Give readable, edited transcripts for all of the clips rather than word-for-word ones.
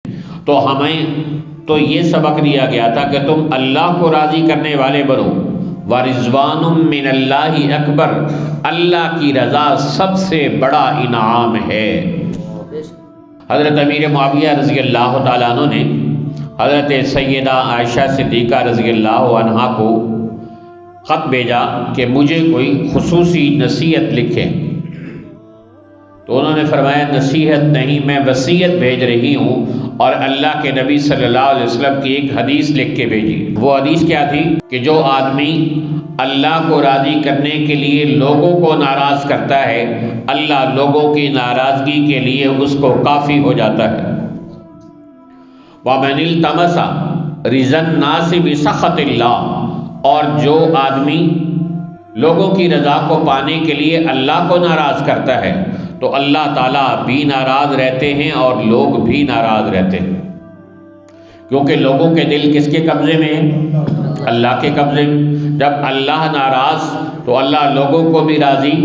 تو ہمیں تو یہ سبق دیا گیا تھا کہ تم اللہ کو راضی کرنے والے بنو، وَرِضْوَانٌ مِّنَ اللَّهِ اکبر، اللہ کی رضا سب سے بڑا انعام ہے۔ حضرت امیر معاویہ رضی اللہ تعالیٰ عنہ نے حضرت سیدہ عائشہ صدیقہ رضی اللہ عنہا کو خط بھیجا کہ مجھے کوئی خصوصی نصیحت لکھیں، تو انہوں نے فرمایا نصیحت نہیں، میں وصیت بھیج رہی ہوں، اور اللہ کے نبی صلی اللہ علیہ وسلم کی ایک حدیث لکھ کے بھیجی۔ وہ حدیث کیا تھی کہ جو آدمی اللہ کو راضی کرنے کے لیے لوگوں کو ناراض کرتا ہے، اللہ لوگوں کی ناراضگی کے لیے اس کو کافی ہو جاتا ہے۔ وَمَنِ الْتَمَسَ رِضَا النَّاسِ بِسَخَطِ اللَّهِ، اور جو آدمی لوگوں کی رضا کو پانے کے لیے اللہ کو ناراض کرتا ہے تو اللہ تعالیٰ بھی ناراض رہتے ہیں اور لوگ بھی ناراض رہتے ہیں، کیونکہ لوگوں کے دل کس کے قبضے میں ہیں؟ اللہ کے قبضے میں۔ جب اللہ ناراض تو اللہ لوگوں کو بھی راضی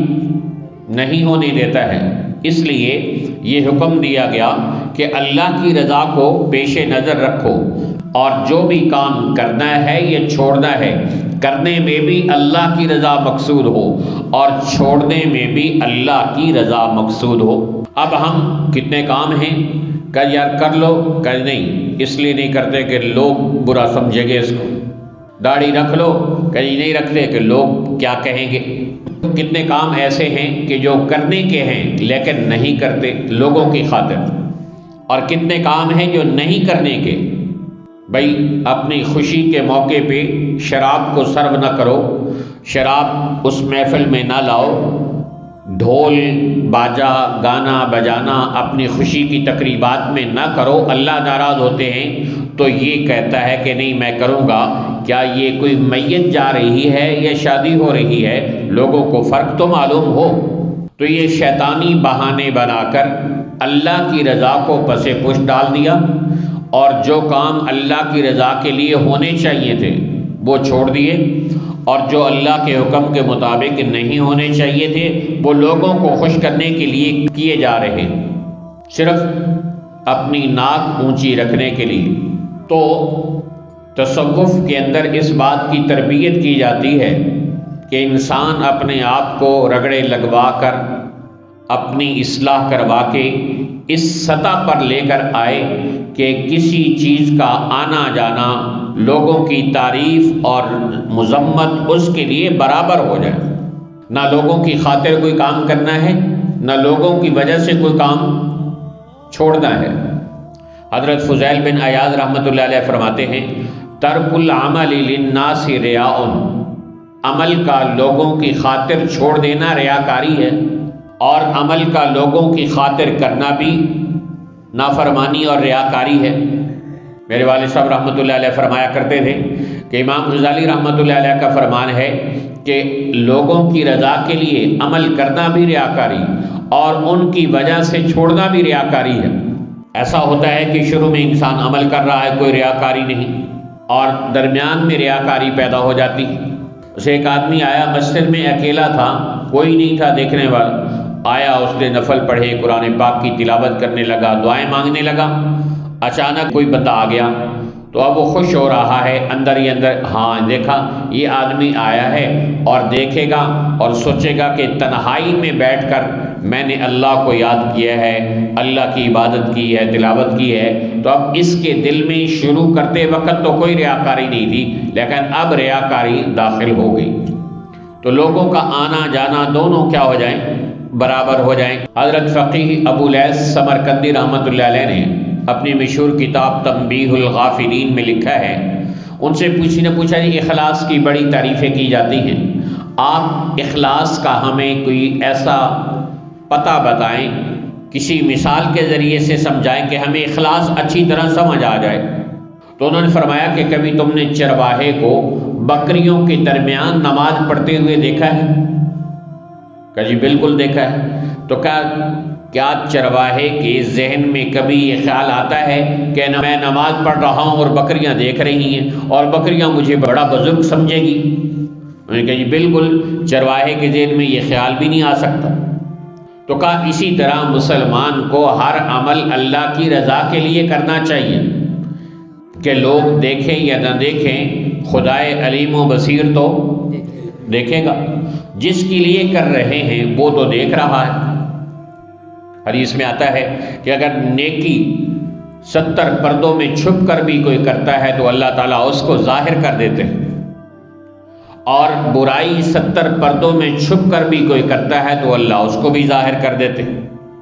نہیں ہونے دیتا ہے، اس لیے یہ حکم دیا گیا کہ اللہ کی رضا کو پیش نظر رکھو، اور جو بھی کام کرنا ہے یا چھوڑنا ہے، کرنے میں بھی اللہ کی رضا مقصود ہو اور چھوڑنے میں بھی اللہ کی رضا مقصود ہو۔ اب ہم کتنے کام ہیں کہ یار کر لو، کر نہیں، اس لیے نہیں کرتے کہ لوگ برا سمجھیں گے اس کو، داڑھی رکھ لو، کہیں نہیں رکھتے کہ لوگ کیا کہیں گے۔ کتنے کام ایسے ہیں کہ جو کرنے کے ہیں لیکن نہیں کرتے لوگوں کی خاطر، اور کتنے کام ہیں جو نہیں کرنے کے۔ بھائی اپنی خوشی کے موقع پہ شراب کو سرو نہ کرو، شراب اس محفل میں نہ لاؤ، ڈھول باجا گانا بجانا اپنی خوشی کی تقریبات میں نہ کرو، اللہ ناراض ہوتے ہیں۔ تو یہ کہتا ہے کہ نہیں میں کروں گا، کیا یہ کوئی میت جا رہی ہے یا شادی ہو رہی ہے، لوگوں کو فرق تو معلوم ہو۔ تو یہ شیطانی بہانے بنا کر اللہ کی رضا کو پس پش ڈال دیا، اور جو کام اللہ کی رضا کے لیے ہونے چاہیے تھے وہ چھوڑ دیے، اور جو اللہ کے حکم کے مطابق نہیں ہونے چاہیے تھے وہ لوگوں کو خوش کرنے کے لیے کیے جا رہے، صرف اپنی ناک اونچی رکھنے کے لیے۔ تو تصوف کے اندر اس بات کی تربیت کی جاتی ہے کہ انسان اپنے آپ کو رگڑے لگوا کر اپنی اصلاح کروا کے اس سطح پر لے کر آئے کہ کسی چیز کا آنا جانا، لوگوں کی تعریف اور مذمت اس کے لیے برابر ہو جائے۔ نہ لوگوں کی خاطر کوئی کام کرنا ہے، نہ لوگوں کی وجہ سے کوئی کام چھوڑنا ہے۔ حضرت فضیل بن عیاض رحمۃ اللہ علیہ فرماتے ہیں ترک العمل للناس ریاء، عمل کا لوگوں کی خاطر چھوڑ دینا ریاکاری ہے، اور عمل کا لوگوں کی خاطر کرنا بھی نافرمانی اور ریاکاری ہے۔ میرے والد صاحب رحمۃ اللہ علیہ فرمایا کرتے تھے کہ امام غزالی رحمۃ اللہ علیہ کا فرمان ہے کہ لوگوں کی رضا کے لیے عمل کرنا بھی ریاکاری اور ان کی وجہ سے چھوڑنا بھی ریاکاری ہے۔ ایسا ہوتا ہے کہ شروع میں انسان عمل کر رہا ہے، کوئی ریاکاری نہیں، اور درمیان میں ریاکاری پیدا ہو جاتی ہے۔ اسے ایک آدمی آیا، مسجد میں اکیلا تھا، کوئی نہیں تھا دیکھنے والا، آیا، اس نے نفل پڑھے، قرآن پاک کی تلاوت کرنے لگا، دعائیں مانگنے لگا۔ اچانک کوئی بندہ آ گیا تو اب وہ خوش ہو رہا ہے اندر ہی اندر، ہاں دیکھا یہ آدمی آیا ہے، اور دیکھے گا اور سوچے گا کہ تنہائی میں بیٹھ کر میں نے اللہ کو یاد کیا ہے، اللہ کی عبادت کی ہے، تلاوت کی ہے۔ تو اب اس کے دل میں شروع کرتے وقت تو کوئی ریاکاری نہیں تھی، لیکن اب ریاکاری داخل ہو گئی، تو لوگوں کا آنا جانا دونوں کیا ہو جائیں، برابر ہو جائیں۔ حضرت فقیہ ابو لیث سمرقندی رحمۃ اللہ علیہ نے اپنی مشہور کتاب تنبیہ الغافلین میں لکھا ہے، ان سے کسی نے پوچھا جی اخلاص کی بڑی تعریفیں کی جاتی ہیں، آپ اخلاص کا ہمیں کوئی ایسا پتہ بتائیں، کسی مثال کے ذریعے سے سمجھائیں کہ ہمیں اخلاص اچھی طرح سمجھ آ جائے۔ تو انہوں نے فرمایا کہ کبھی تم نے چرواہے کو بکریوں کے درمیان نماز پڑھتے ہوئے دیکھا ہے؟ کہ جی بالکل دیکھا ہے۔ تو کیا چرواہے کے ذہن میں کبھی یہ خیال آتا ہے کہ میں نماز پڑھ رہا ہوں اور بکریاں دیکھ رہی ہیں اور بکریاں مجھے بڑا بزرگ سمجھے گی؟ انہوں نے کہا جی بالکل، چرواہے کے ذہن میں یہ خیال بھی نہیں آ سکتا۔ تو کہا اسی طرح مسلمان کو ہر عمل اللہ کی رضا کے لیے کرنا چاہیے، کہ لوگ دیکھیں یا نہ دیکھیں، خدائے علیم و بصیر تو دیکھے گا۔ جس کے لیے کر رہے ہیں وہ تو دیکھ رہا ہے۔ حدیث میں آتا ہے کہ اگر نیکی 70 پردوں میں چھپ کر بھی کوئی کرتا ہے تو اللہ تعالیٰ اس کو ظاہر کر دیتے ہیں، اور برائی 70 پردوں میں چھپ کر بھی کوئی کرتا ہے تو اللہ اس کو بھی ظاہر کر دیتے ہیں۔